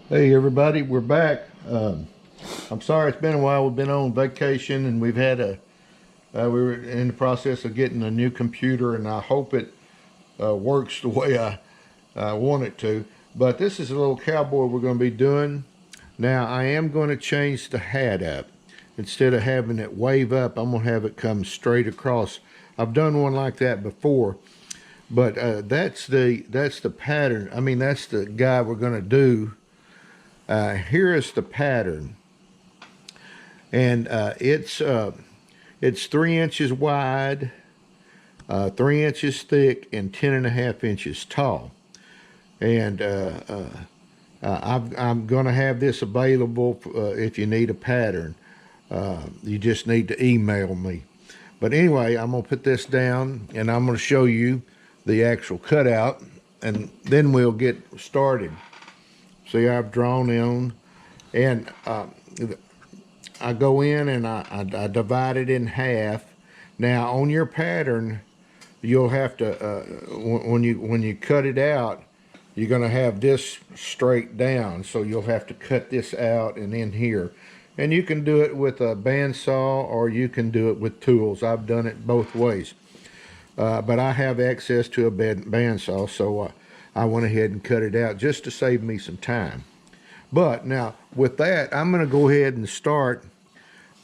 Hey everybody, we're back. I'm sorry it's been a while. We've been on vacation and we've had we were in the process of getting a new computer, and I hope it works the way I want it to. But this is a little cowboy we're going to be doing. Now I am going to change the hat up. Instead of having it wave up, I'm going to have it come straight across. I've done one like that before, but that's the pattern. I mean, that's the guy we're going to do. Here is the pattern, and it's 3 inches wide, 3 inches thick, and 10.5 inches tall. And I'm going to have this available if you need a pattern. You just need to email me. But anyway, I'm going to put this down, and I'm going to show you the actual cutout, and then we'll get started. See, I've drawn in, and I go in and I divide it in half. Now on your pattern, you'll have to when you cut it out, you're going to have this straight down. So you'll have to cut this out and in here. And you can do it with a bandsaw or you can do it with tools. I've done it both ways. But I have access to a bandsaw, so I went ahead and cut it out just to save me some time. But now with that, I'm going to go ahead and start.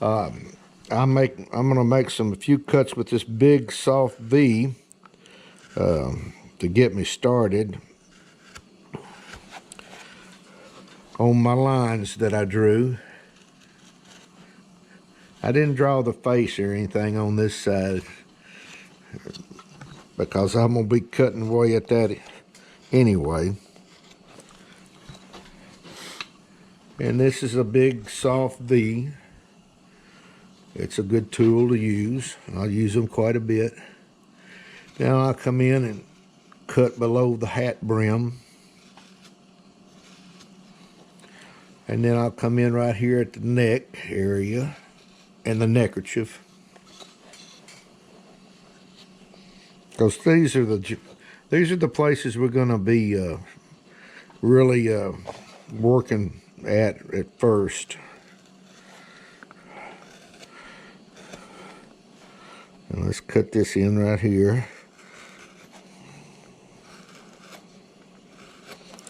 I'm going to make a few cuts with this big soft V to get me started on my lines that I drew. I didn't draw the face or anything on this side because I'm going to be cutting away at that anyway. And this is a big soft V. It's a good tool to use. I'll use them quite a bit. Now I'll come in and cut below the hat brim. And then I'll come in right here at the neck area and the neckerchief. Because these are the places we're going to be really working at first. And let's cut this in right here.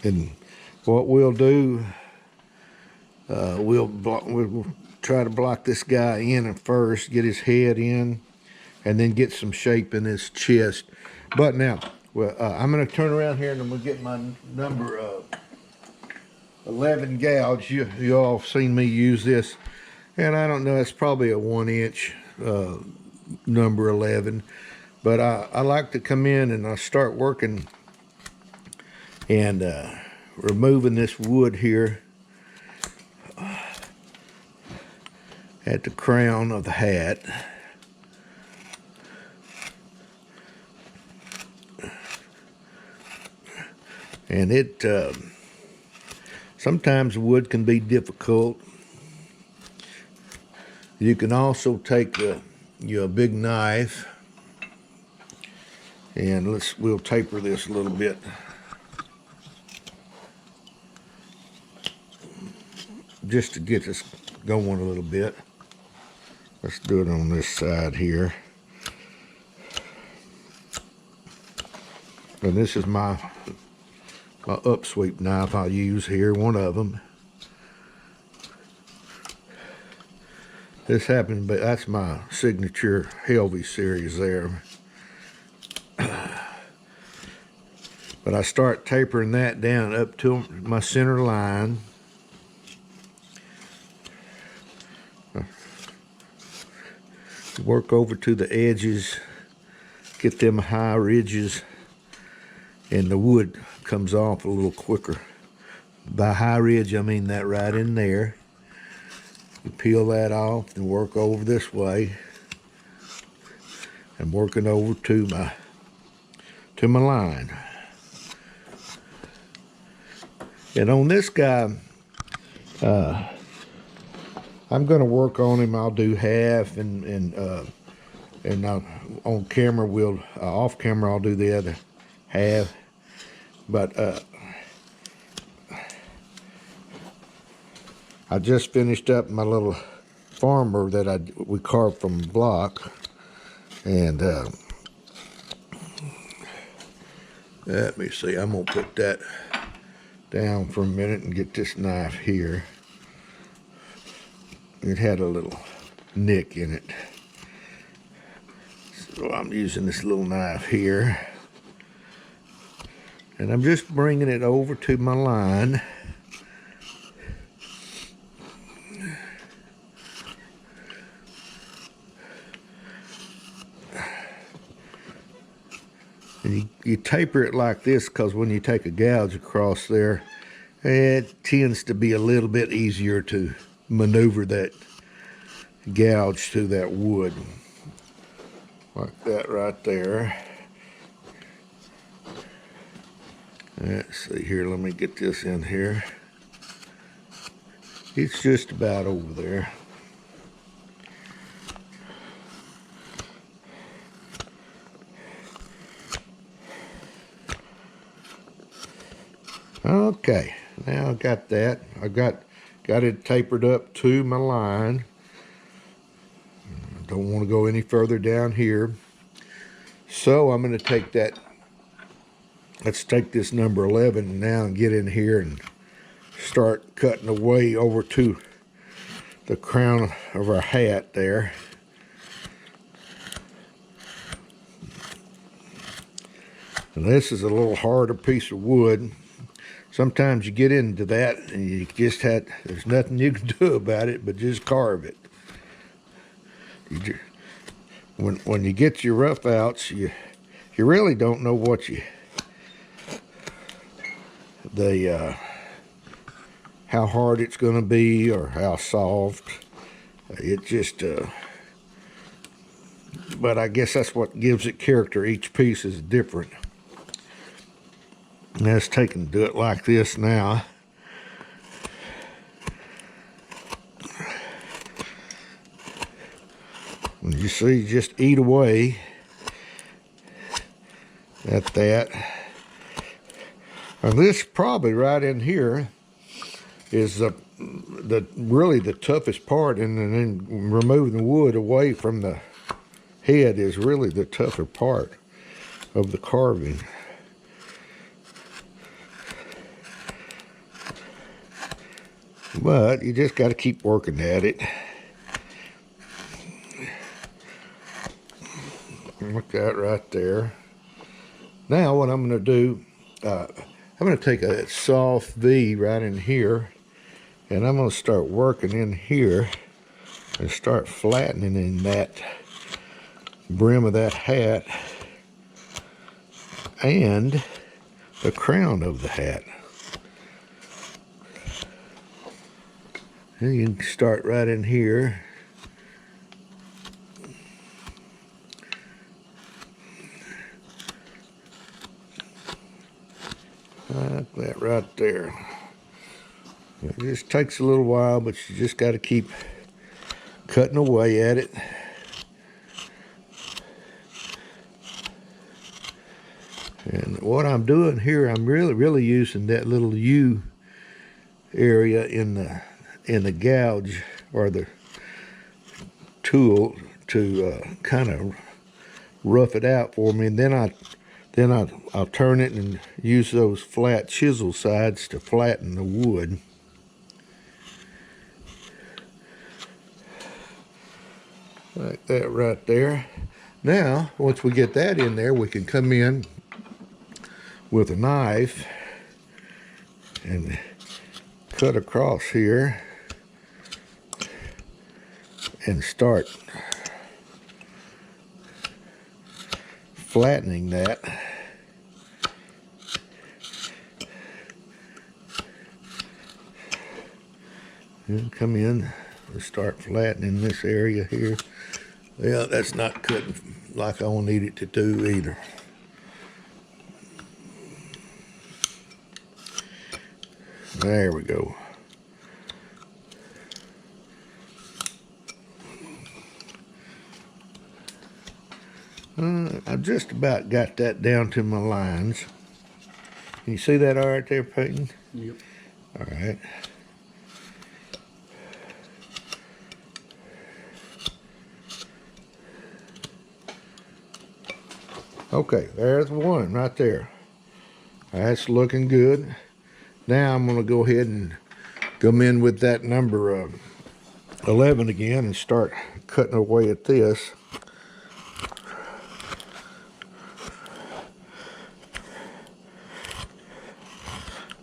And what we'll do, we'll try to block this guy in at first, get his head in, and then get some shape in his chest. But now, I'm going to turn around here and I'm going to get my number 11 gouge. You all have seen me use this, and I don't know, it's probably a 1-inch number 11. But I like to come in and I start working and removing this wood here at the crown of the hat. And it sometimes wood can be difficult. You can also take your big knife and we'll taper this a little bit. Just to get this going a little bit. Let's do it on this side here. And this is my upsweep knife I use here, one of them. This happened, but that's my signature Helvey series there. But I start tapering that down up to my center line. Work over to the edges, get them high ridges, and the wood comes off a little quicker. By high ridge, I mean that right in there. You peel that off and work over this way. I'm working over to my line. And on this guy, I'm going to work on him. I'll do half, and on camera off camera I'll do the other half. But I just finished up my little farmer that we carved from block, and let me see. I'm gonna put that down for a minute and get this knife here. It had a little nick in it, so I'm using this little knife here, and I'm just bringing it over to my line. And you taper it like this because when you take a gouge across there, it tends to be a little bit easier to maneuver that gouge to that wood. Like that right there. Let's see here, let me get this in here. It's just about over there. Okay, now I got that. I got it tapered up to my line. Don't want to go any further down here. So I'm going to take that. Let's take this number 11 now and get in here and start cutting away over to the crown of our hat there. And this is a little harder piece of wood. Sometimes you get into that and you just there's nothing you can do about it but just carve it. When you get your rough outs, you really don't know what how hard it's going to be or how soft. It just, but I guess that's what gives it character. Each piece is different. Let's take and do it like this now. And you see, just eat away at that. And this probably right in here is really the toughest part, and then removing the wood away from the head is really the tougher part of the carving. But you just got to keep working at it. Look at that right there. Now what I'm going to do, I'm going to take a soft V right in here, and I'm going to start working in here and start flattening in that brim of that hat and the crown of the hat. And you can start right in here. Like that right there. It just takes a little while, but you just got to keep cutting away at it. And what I'm doing here, I'm really using that little U area in the gouge or the tool to kind of rough it out for me, and then I'll turn it and use those flat chisel sides to flatten the wood. Like that right there. Now, once we get that in there, we can come in with a knife and cut across here and start flattening that. And come in and start flattening this area here. Yeah, that's not cutting like I need it to do either. There we go. I just about got that down to my lines. Can you see that all right there, Peyton? Yep. All right. Okay, there's one right there. That's looking good. Now I'm going to go ahead and come in with that number 11 again and start cutting away at this.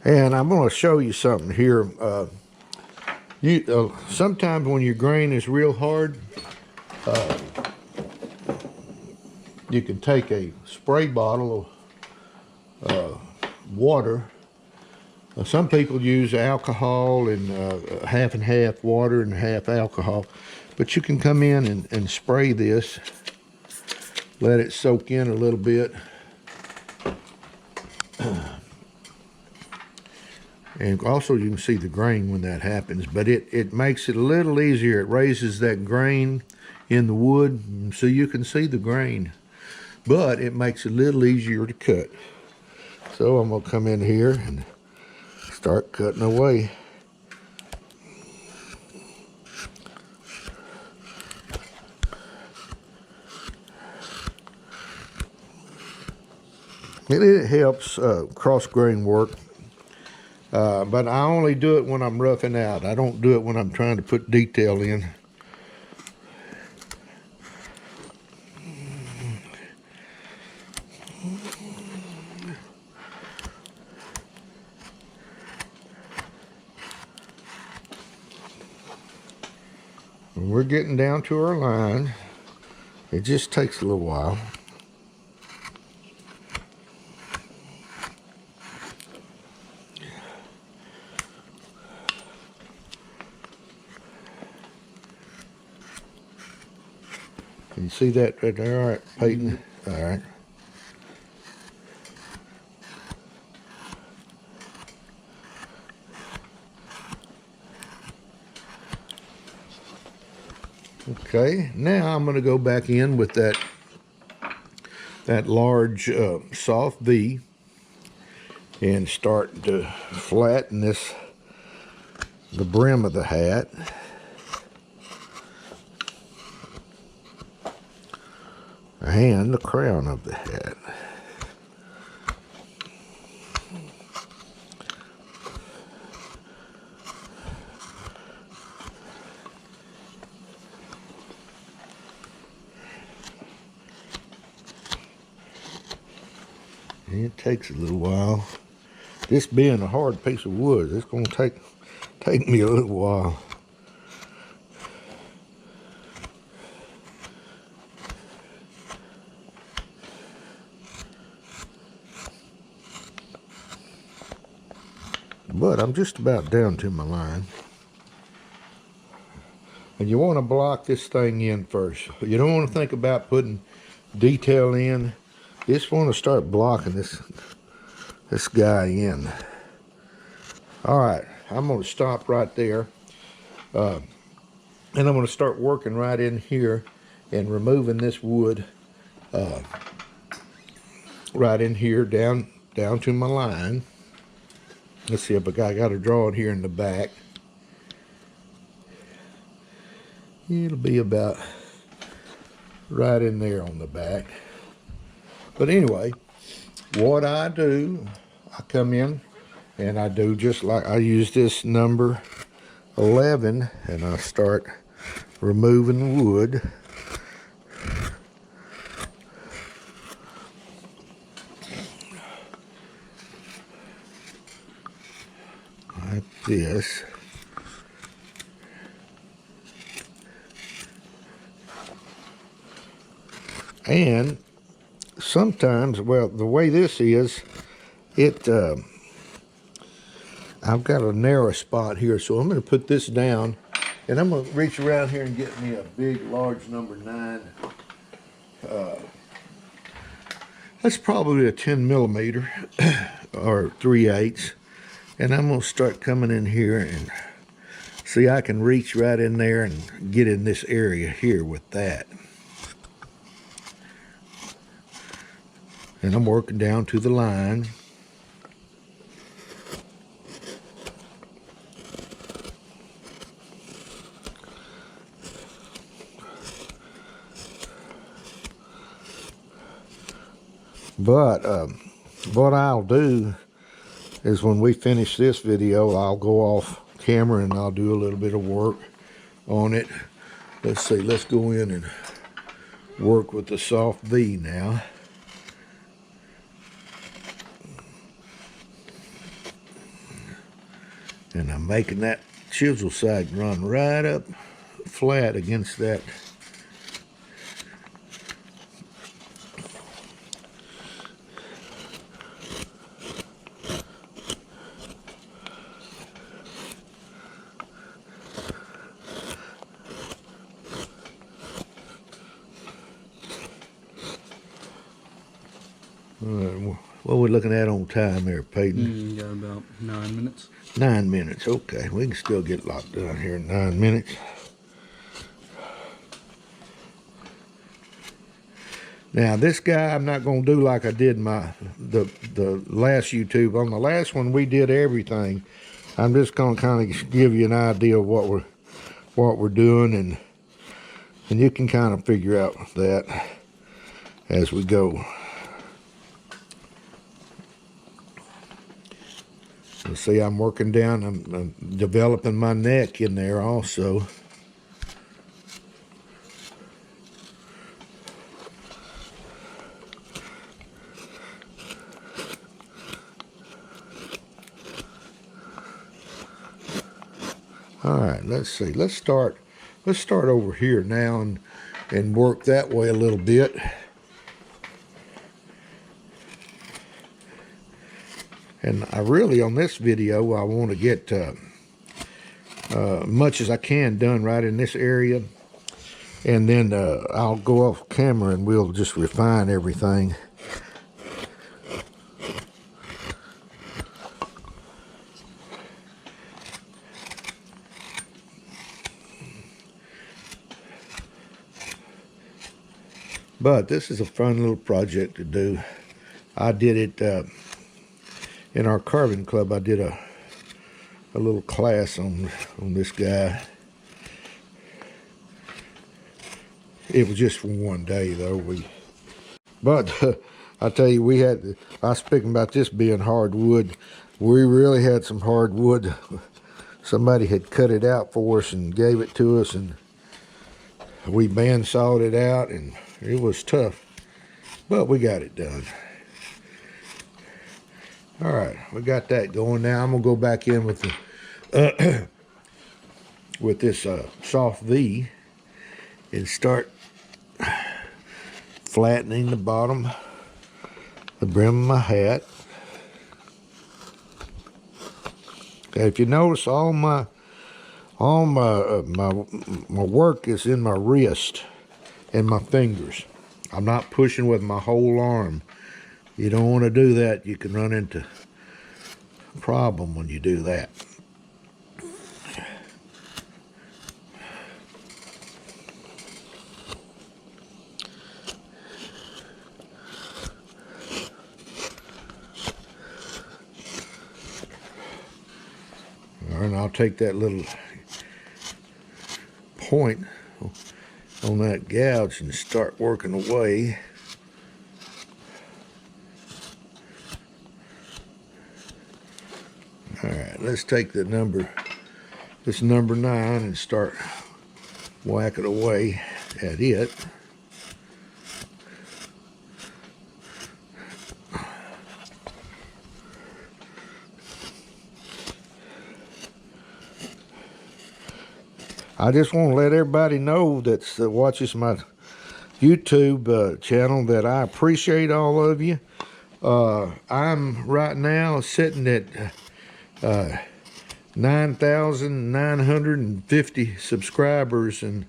And I'm going to show you something here. Sometimes when your grain is real hard, you can take a spray bottle of water. Some people use alcohol and half and half water and half alcohol, but you can come in and spray this, let it soak in a little bit, and also you can see the grain when that happens, but it makes it a little easier. It raises that grain in the wood so you can see the grain, but it makes it a little easier to cut. So I'm going to come in here and start cutting away. It helps cross grain work, but I only do it when I'm roughing out. I don't do it when I'm trying to put detail in. We're getting down to our line. It just takes a little while. Can you see that right there? All right, Peyton. All right. Okay, now I'm going to go back in with that large soft V and start to flatten the brim of the hat. And the crown of the hat. It takes a little while. This being a hard piece of wood, it's going to take me a little while. But I'm just about down to my line. And you want to block this thing in first. You don't want to think about putting detail in. You just want to start blocking this guy in. All right, I'm going to stop right there. And I'm going to start working right in here and removing this wood right in here down to my line. Let's see if I got to draw it here in the back. It'll be about right in there on the back. But anyway, what I do, I come in and I do just like I use this number 11 and I start removing wood. Like this. And sometimes, well, the way this is, I've got a narrow spot here, so I'm going to put this down, and I'm going to reach around here and get me a big, large number 9. That's probably a 10 millimeter or 3/8. And I'm going to start coming in here and see, I can reach right in there and get in this area here with that. And I'm working down to the line. But what I'll do is when we finish this video, I'll go off camera and I'll do a little bit of work on it. Let's see, let's go in and work with the soft V now. And I'm making that chisel side run right up flat against that. What are we looking at on time there, Peyton? Got about 9 minutes. 9 minutes, okay. We can still get a lot done here in 9 minutes. Now this guy, I'm not going to do like I did the last YouTube. On the last one, we did everything. I'm just going to kind of give you an idea of what we're doing, and you can kind of figure out that as we go. So see, I'm working down, I'm developing my neck in there also. All right, let's see. Let's start over here now and work that way a little bit. And I really, on this video, I want to get much as I can done right in this area. And then I'll go off camera and we'll just refine everything. But this is a fun little project to do. I did it in our carving club. I did a little class on this guy. It was just for one day though. But I tell you, I was speaking about this being hardwood. We really had some hardwood. Somebody had cut it out for us and gave it to us, and we bandsawed it out, and it was tough, but we got it done. All right, we got that going. Now I'm gonna go back in with the with this soft V and start flattening the bottom, the brim of my hat. Okay, if you notice, all my work is in my wrist and my fingers. I'm not pushing with my whole arm. You don't want to do that. You can run into a problem when you do that. All right, and I'll take that little point on that gouge and start working away. All right, let's take this number 9, and start whacking away at it. I just want to let everybody know that watches my YouTube channel that I appreciate all of you. I'm right now sitting at 9,950 subscribers, and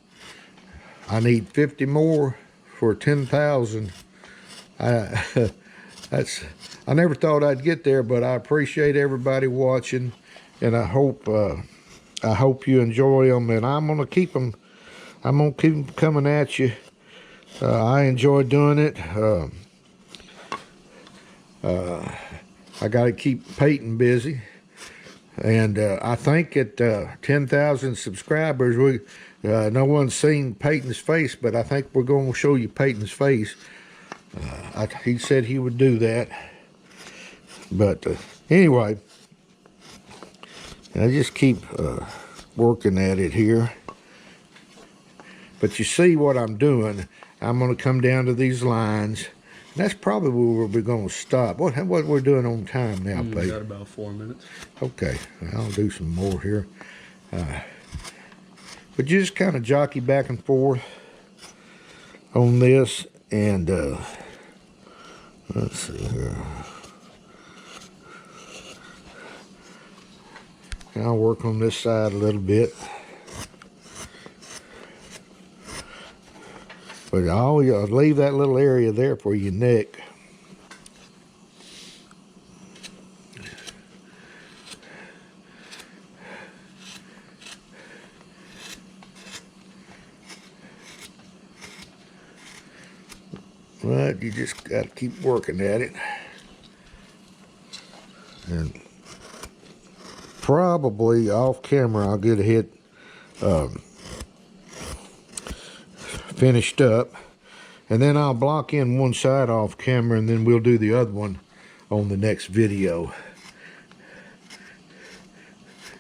I need 50 more for 10,000. I never thought I'd get there, but I appreciate everybody watching, and I hope you enjoy them, and I'm gonna keep them coming at you. I enjoy doing it. I got to keep Peyton busy, and I think at 10,000 subscribers, no one's seen Peyton's face, but I think we're going to show you Peyton's face He said he would do that. But anyway, I just keep working at it here. But you see what I'm doing. I'm going to come down to these lines. That's probably where we're going to stop. What we're doing on time now, babe? Got about 4 minutes. Okay, I'll do some more here. But you just kind of jockey back and forth on this, and let's see here. I'll work on this side a little bit. But I'll leave that little area there for your neck. But you just got to keep working at it. And probably off camera I'll get a hit finished up, and then I'll block in one side off camera, and then we'll do the other one on the next video.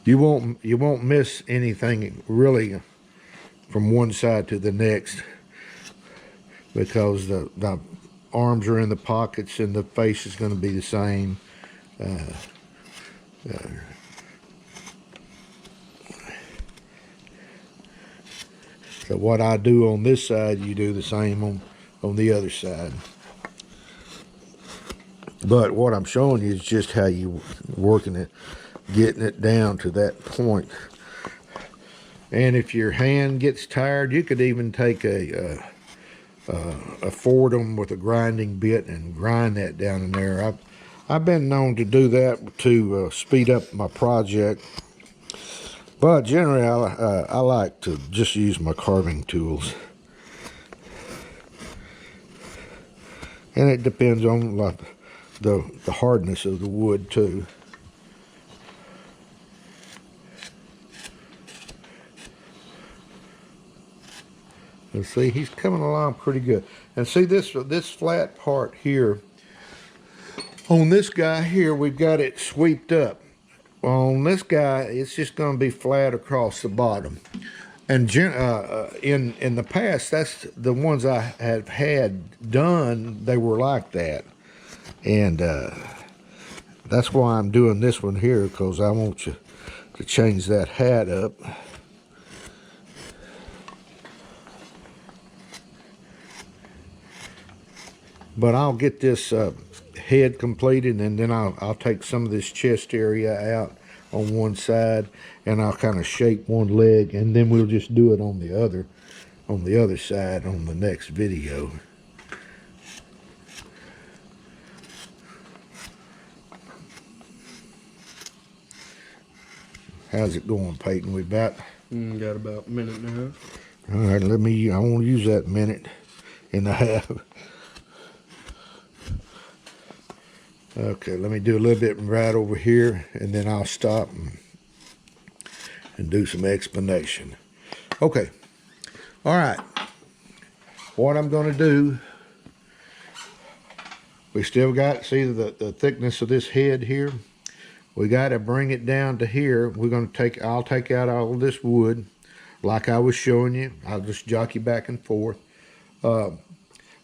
You won't miss anything really from one side to the next, because the arms are in the pockets and the face is going to be the same. So what I do on this side, you do the same on the other side. But what I'm showing you is just how you working it, getting it down to that point. And if your hand gets tired, you could even take a Fordham with a grinding bit and grind that down in there. I've been known to do that to speed up my project. But generally, I like to just use my carving tools. And it depends on the hardness of the wood too. And see, he's coming along pretty good. And see this flat part here, on this guy here, we've got it sweeped up. On this guy, it's just going to be flat across the bottom. And in the past, that's the ones I have had done, they were like that. And that's why I'm doing this one here, because I want you to change that hat up. But I'll get this head completed, and then I'll take some of this chest area out on one side, and I'll kind of shape one leg, and then we'll just do it on the other side on the next video. How's it going, Peyton? We about Got about a minute and a half. All right, I want to use that minute and a half. Okay, let me do a little bit right over here, and then I'll stop and do some explanation. Okay, all right. What I'm going to do, we still got, see the thickness of this head here? We got to bring it down to here. We're going to I'll take out all of this wood, like I was showing you. I'll just jockey back and forth.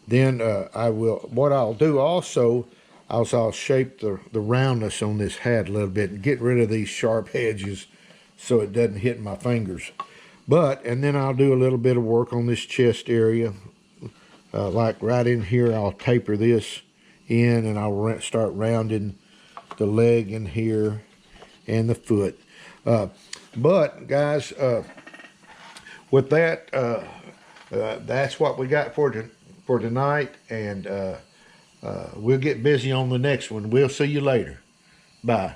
Then what I'll do also, I'll shape the roundness on this hat a little bit and get rid of these sharp edges so it doesn't hit my fingers. And then I'll do a little bit of work on this chest area. Like right in here, I'll taper this in, and I'll start rounding the leg in here and the foot. But guys, with that, that's what we got for tonight, and we'll get busy on the next one. We'll see you later. Bye.